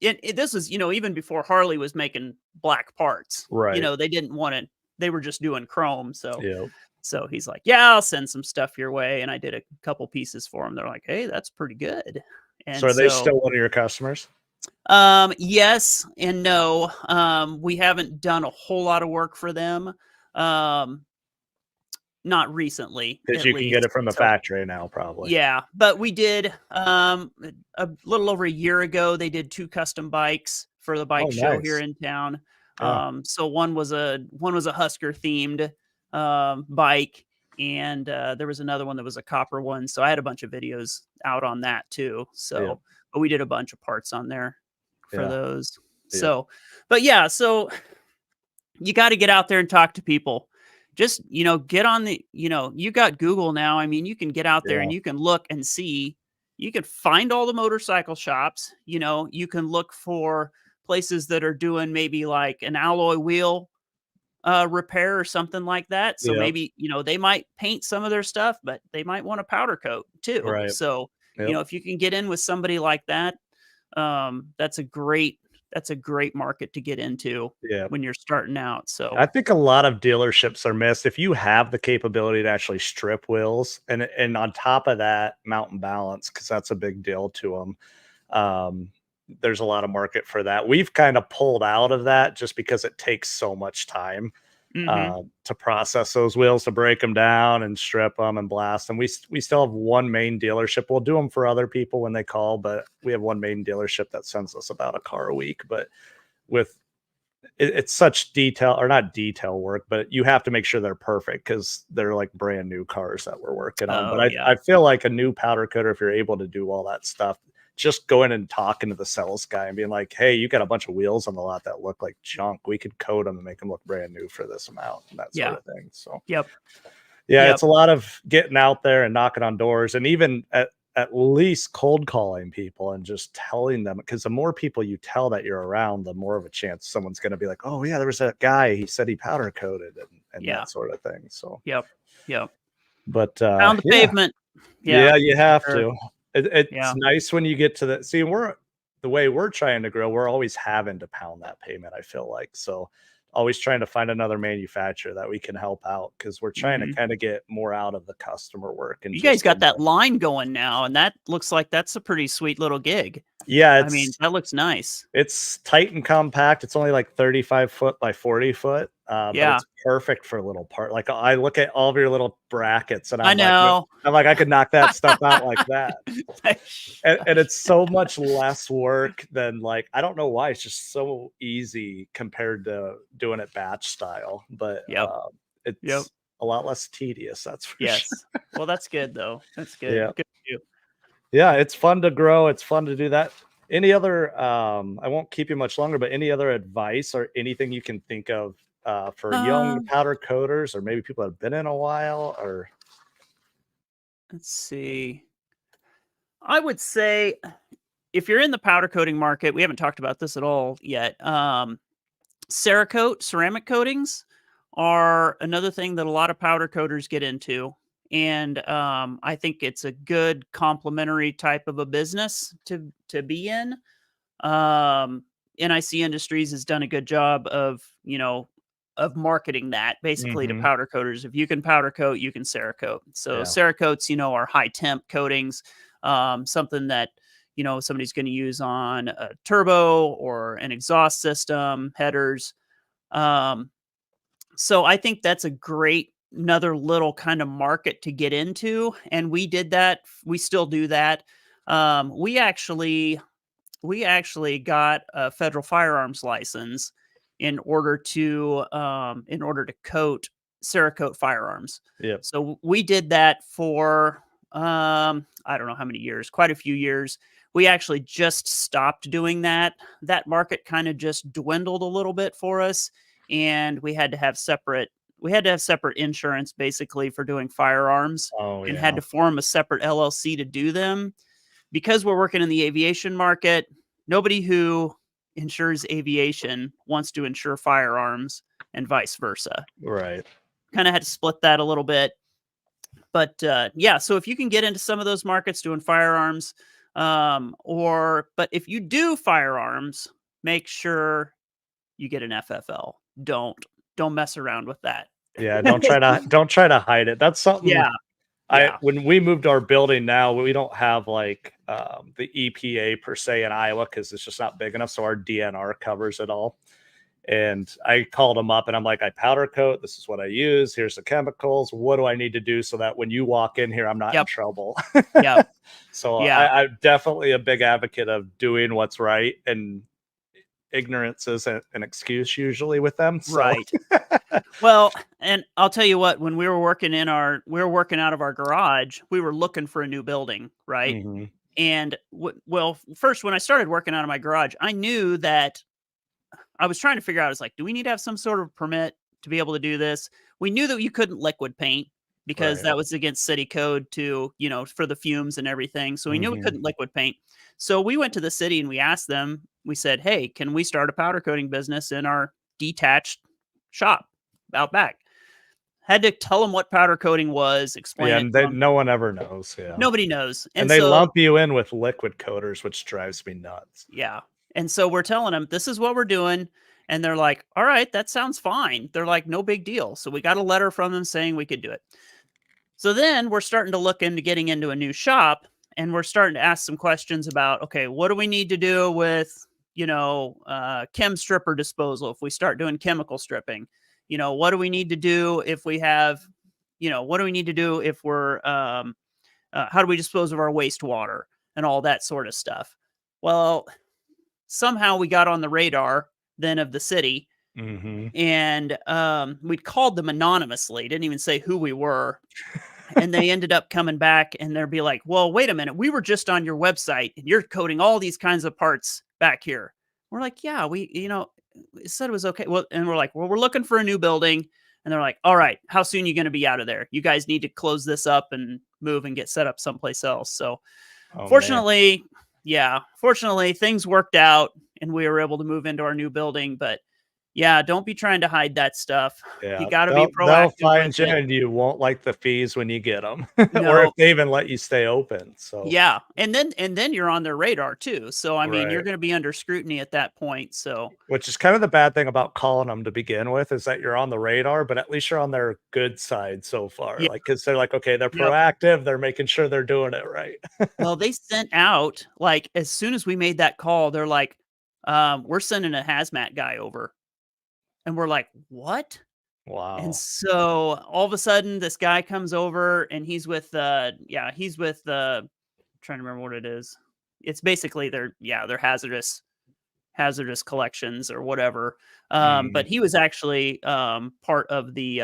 Yeah, this is, even before Harley was making black parts. Right. They didn't want it. They were just doing chrome. So Yeah. so he's like, "Yeah, I'll send some stuff your way." And I did a couple pieces for him. They're like, "Hey, that's pretty good." So And are they so, still one of your customers? yes and no. We haven't done a whole lot of work for them. Um, Not recently, Because at you can get least. it from the So factory now, probably. yeah, but we did, a little over a year ago, they did 2 custom bikes for the Oh, bike show here nice. in town. Yeah. So one was a Husker themed, bike, and, there was another one that was a copper one, so I had a bunch of videos out on that too, Yeah. but we did a bunch of parts on there for Yeah. those. Yeah. So but yeah, so you gotta get out there and talk to people. Just, get on you got Google now. I mean, you can get out there Yeah. and you can look and see. You can find all the motorcycle shops. You can look for places that are doing maybe like an alloy wheel repair or something like that. So Yep. maybe, they might paint some of their stuff, but they might want a powder coat too. Right. So, Yep. if you can get in with somebody like that, that's a great market to get into Yeah. when you're starting out. I So, think a lot of dealerships are missed. If you have the capability to actually strip wheels and on top of that, mount and balance, because that's a big deal to them. There's a lot of market for that. We've kind of pulled out of that just because it takes so much time mhm. to process those wheels, to break them down and strip them and blast them. We still have one main dealership. We'll do them for other people when they call, but we have one main dealership that sends us about a car a week. But with it's such detail, or not detail work, but you have to make sure they're perfect because they're like brand new cars that we're working on. But Oh, yeah. I feel like a new powder coater, if you're able to do all that stuff, just going and talking to the sales guy and being like, hey, you got a bunch of wheels on the lot that look like junk. We could coat them and make them look brand new for this amount and that sort Yeah. of thing. So Yep. yeah, Yep. it's a lot of getting out there and knocking on doors, and even at least cold calling people and just telling them, because the more people you tell that you're around, the more of a chance someone's going to be like, oh yeah, there was that guy, he said he powder coated and Yeah. that sort of thing. So Yep. Yep. but Pound the yeah. pavement. Yeah, Yeah, you for have sure. to. It's Yeah. nice when you get to the see, we're the way we're trying to grow, we're always having to pound that payment, I feel like. So always trying to find another manufacturer that we can help out, because we're trying to Mhm. kind of get more out of the customer work and You guys just got that into line going now, and that looks like that's a pretty sweet little gig. yeah, I mean, that looks nice. it's tight and compact. It's only like 35 foot by 40 foot, but Yeah. it's perfect for a little part. Like I look at all of your little brackets and I know. I'm like, I could knock that stuff out like that. And it's so much less work than, like, I don't know why, it's just so easy compared to doing it batch style, but Yep. Yep. it's a lot less tedious, that's for sure. Yes. Well, that's good though. That's good. Yeah. Good for you. Yeah, it's fun to grow. It's fun to do that. Any other I won't keep you much longer, but any other advice or anything you can think of for young Um, powder coaters, or maybe people that have been in a while, or let's see. I would say if you're in the powder coating market, we haven't talked about this at all yet. Cerakote ceramic coatings are another thing that a lot of powder coaters get into. and I think it's a good complementary type of a business to be in. NIC Industries has done a good job of, of marketing that basically to Mm-hmm. powder coaters. If you can powder coat, you can Cerakote. So Yeah. Cerakotes, are high temp coatings, something that, somebody's going to use on a turbo or an exhaust system, headers. Um, so I think that's a great another little kind of market to get into. And we did that. We still do that. We actually got a federal firearms license in order to coat Cerakote firearms. Yep. So we did that for I don't know how many years, quite a few years. We actually just stopped doing that. That market kind of just dwindled a little bit for us, and we had to have separate insurance basically for doing firearms, Oh and had yeah. to form a separate LLC to do them because we're working in the aviation market. Nobody who insures aviation wants to insure firearms and vice versa. Right. Kind of had to split that a little bit. But yeah, so if you can get into some of those markets doing firearms, but if you do firearms, make sure you get an FFL. Don't mess around with that. Yeah. Don't try to hide it. That's something. Yeah, I yeah, When we moved our building now, we don't have like the EPA per se in Iowa because it's just not big enough. So our DNR covers it all. And I called them up and I'm like, I powder coat. This is what I use. Here's the chemicals. What do I need to do so that when you walk in here, I'm not in yep, trouble? yep, So yeah, I'm definitely a big advocate of doing what's right. And ignorance isn't an excuse usually with them. So, right. Well, and I'll tell you what, when we were working out of our garage, we were looking for a new building, right? hmm, And well, first when I started working out of my garage, I knew that I was trying to figure out, I was like, do we need to have some sort of permit to be able to do this? We knew that you couldn't liquid paint because right. that was against city code to, for the fumes and everything. So we knew we Hmm. couldn't liquid paint. So we went to the city and we asked them, we said, hey, can we start a powder coating business in our detached shop out back? Had to tell them what powder coating was, explain Yeah. it And to they, them. no one ever knows. Yeah. Nobody knows. And And they so, lump you in with liquid coaters, which drives me nuts. yeah. And so we're telling them, this is what we're doing. And they're like, all right, that sounds fine. They're like, no big deal. So we got a letter from them saying we could do it. So then we're starting to look into getting into a new shop, and we're starting to ask some questions about, okay, what do we need to do with, chem stripper disposal if we start doing chemical stripping? What do we need to do if we have, what do we need to do if how do we dispose of our wastewater and all that sort of stuff? Well, somehow we got on the radar then of the city, Hmm. and we'd called them anonymously, didn't even say who we were. And they ended up coming back and they'd be like, well, wait a minute, we were just on your website and you're coding all these kinds of parts back here. We're like, yeah, it said it was okay. Well, and we're like, well, we're looking for a new building. And they're like, all right, how soon are you going to be out of there? You guys need to close this up and move and get set up someplace else. So Oh man. fortunately, fortunately things worked out and we were able to move into our new building. But yeah, don't be trying to hide that stuff. You Yeah, got to be they'll proactive find with you it. and you won't like the fees when you get them, or if No, they even let you stay open, so yeah, and then you're on their radar too. So I mean, you're right. going to be under scrutiny at that point. So Which is kind of the bad thing about calling them to begin with, is that you're on the radar, but at least you're on their good side so far, yeah, like, because 'cause they're like, "Okay, they're yep. proactive, they're making sure they're doing it right." Well, they sent out like as soon as we made that call, they're like, "We're sending a hazmat guy over," and we're like, "What?" And Wow. so all of a sudden, this guy comes over, and trying to remember what it is. It's basically their hazardous collections or whatever. Mm, But he was actually part of the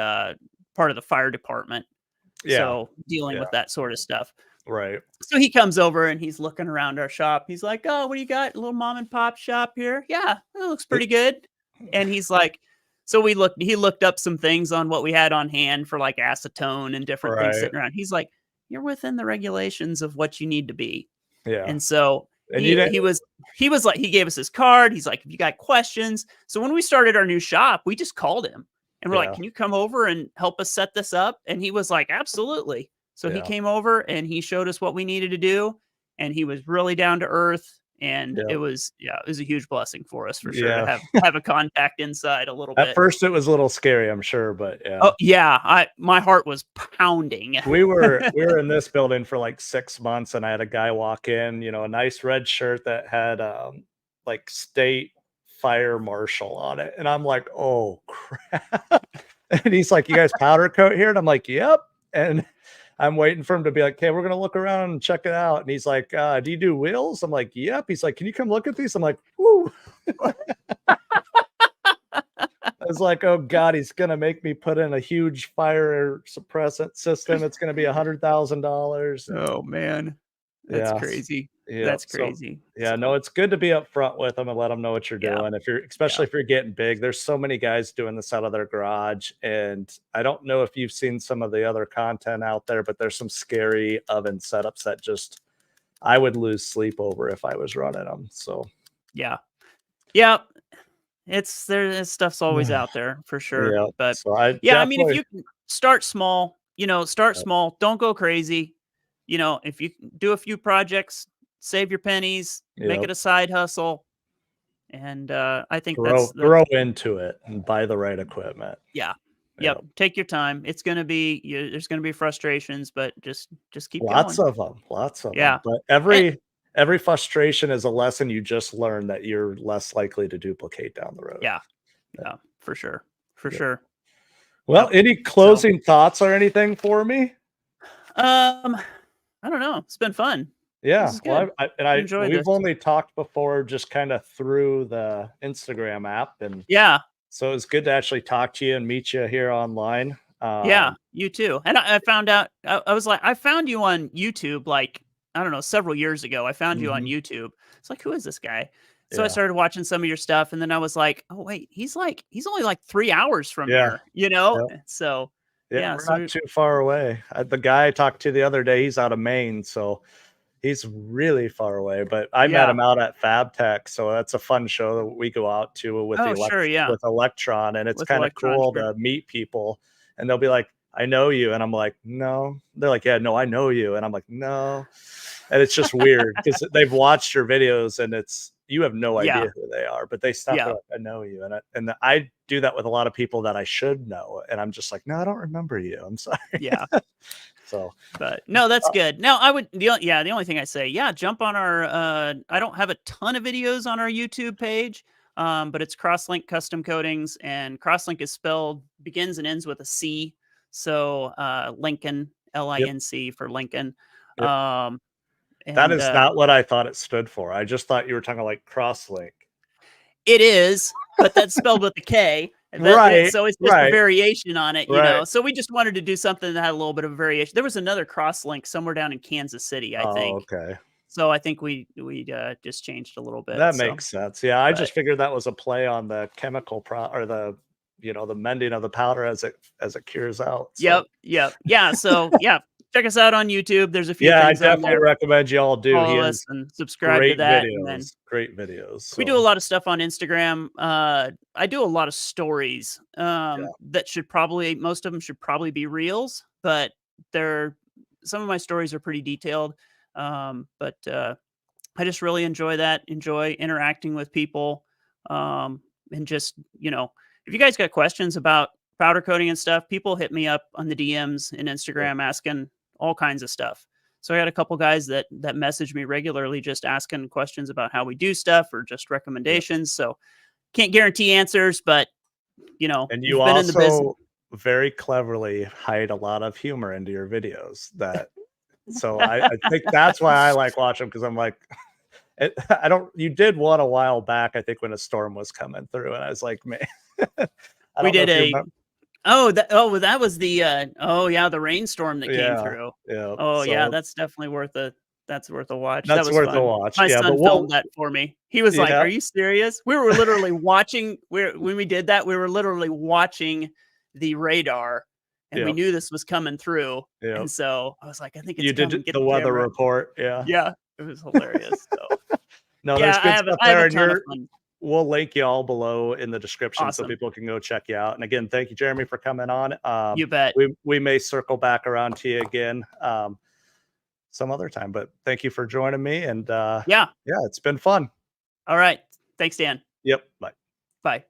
fire department, yeah, so dealing yeah, with that sort of stuff. right. So he comes over and he's looking around our shop. He's like, "Oh, what do you got? A little mom and pop shop here? Yeah, that looks It pretty good." And he's like, so he looked up some things on what we had on hand for like acetone and different things right, sitting around. He's like, "You're within the regulations of what you need to be." yeah, And so and you didn't he was like, he gave us his card. He's like, if you got questions. So when we started our new shop, we just called him and we're like, yeah, can you come over and help us set this up? And he was like, absolutely. So he Yeah. came over and he showed us what we needed to do, and he was really down to earth. And Yeah. it was a huge blessing for us for sure to Yeah. have a contact inside a little At bit. first, it was a little scary, I'm sure, but yeah. Oh yeah, my heart was pounding. We were in this building for, like, 6 months, and I had a guy walk in, a nice red shirt that had, like, state fire marshal on it, and I'm like, "Oh, crap." And he's like, "You guys powder coat here?" And I'm like, "Yep." And I'm waiting for him to be like, "Okay, we're gonna look around and check it out." And he's like, "Do you do wheels?" I'm like, "Yep." He's like, "Can you come look at these?" I'm like, "Woo." I was like, "Oh god, he's gonna make me put in a huge fire suppressant system. It's gonna be $100,000." And Oh man, that's yeah, crazy. yeah. That's So crazy. yeah, no, So it's good to be upfront with them and let them know what you're yeah, doing. If you're yeah, especially if you're getting big, there's so many guys doing this out of their garage. And I don't know if you've seen some of the other content out there, but there's some scary oven setups that just I would lose sleep over if I was running them. So yeah, yeah. It's there. This stuff's always out there for sure. yeah. But So I yeah, I mean, if definitely you can start small, start yeah, small. Don't go crazy. If you can do a few projects, save your pennies, make yeah. it a side hustle, and I think Grow that's grow into it and buy the right equipment. yeah, Yeah. yep. Take your time. It's gonna be there's gonna be frustrations, but just keep Lots going. of them, lots of them. Yeah, But and every frustration is a lesson you just learned that you're less likely to duplicate down the road. yeah, Yeah, yeah, for sure, for yep. sure. Well, Yep. any So, closing thoughts or anything for me? um, I don't know. It's been fun. This Yeah, is well, good. I Enjoy we've this. only talked before just kinda through the Instagram app, and Yeah, so it's good to actually talk to you and meet you here online. yeah, you too. And I found out I was like, I found you on YouTube like I don't know, several years ago. I found you on Mhm, YouTube. It's like, who is this guy? So I yeah, started watching some of your stuff, and then I was like, oh wait, he's only like 3 hours from yeah, here, you know? yeah. So Yeah, yeah, we're not so too far away. The guy I talked to the other day, he's out of Maine, so he's really far away, but I met yeah. him out at FabTech, so that's a fun show that we go out to with Oh, sure, yeah. with Electron, and it's With kinda Electron, cool sure. to meet people, and they'll be like, "I know you," and I'm like, "No." They're like, "Yeah, no, I know you," and I'm like, "No." And it's just weird because 'cause they've watched your videos, and it's you have no Yeah, idea who they are, but they stop, they're yeah, like, "I know you," and I do that with a lot of people that I should know, and I'm just like, "No, I don't remember you, I'm sorry." yeah. So, But no, that's uh good. Now I would the only thing I say, yeah, jump on our I don't have a ton of videos on our YouTube page. But it's Crosslinc Custom Coatings, and Crosslink is spelled begins and ends with a C. So Lincoln, Yep, Linc for Lincoln. yep. Um That and is not what I thought it stood for. I just thought you were talking like Crosslink. It is, but that's spelled with a K. And Right, so it's just a right, variation on it, you right. know? So we just wanted to do something that had a little bit of a variation. There was another Crosslink somewhere down in Kansas City, I Oh, think. okay. So I think we just changed a little bit, That so makes sense. Yeah, I but just figured that was a play on the chemical or the mending of the powder as it cures out, Yep, so yep. Yeah, so, yeah, check us out on YouTube. There's a few yeah, I things on definitely there. recommend you all do. He Follow us has and subscribe to that, and then great videos, we do a so lot of stuff on Instagram. I do a lot of stories, yeah, that should probably most of them should probably be reels, but they're some of my stories are pretty detailed. But I just really enjoy that, enjoy interacting with people. And just, if you guys got questions about powder coating and stuff, people hit me up on the DMs in yeah, Instagram asking all kinds of stuff. So I got a couple guys that message me regularly just asking questions about how we do stuff or just yeah. recommendations. So can't guarantee answers, but And you we've been in the business. also very cleverly hide a lot of humor into your videos that so I think that's why I like watching because 'cause I'm like, I don't you did one a while back, I think, when a storm was coming through, and I was like, "Man." I We don't know did if you a remember. well, that was the oh yeah, the rainstorm that came Yeah, through. yeah, Oh yeah, so that's definitely worth a watch. That that's was worth a fun. watch, My yeah, but son filmed that for me. He was like, yeah, "Are you serious?" We were literally watching when we did that, we were literally watching the radar, and we yep, knew this was coming through, yep. and so I was like, "I think it's You did coming. Get the the weather camera." report, yeah. Yeah, it was hilarious. So No, there's yeah, good stuff I have there, a and ton of fun. we'll link you all below in the description so Awesome. people can go check you out. And again, thank you, Jeremy, for coming on. You bet. We may circle back around to you again some other time, but thank you for joining me. And Yeah. yeah, it's been fun. All right. Thanks, Dan. Yep. Bye. Bye.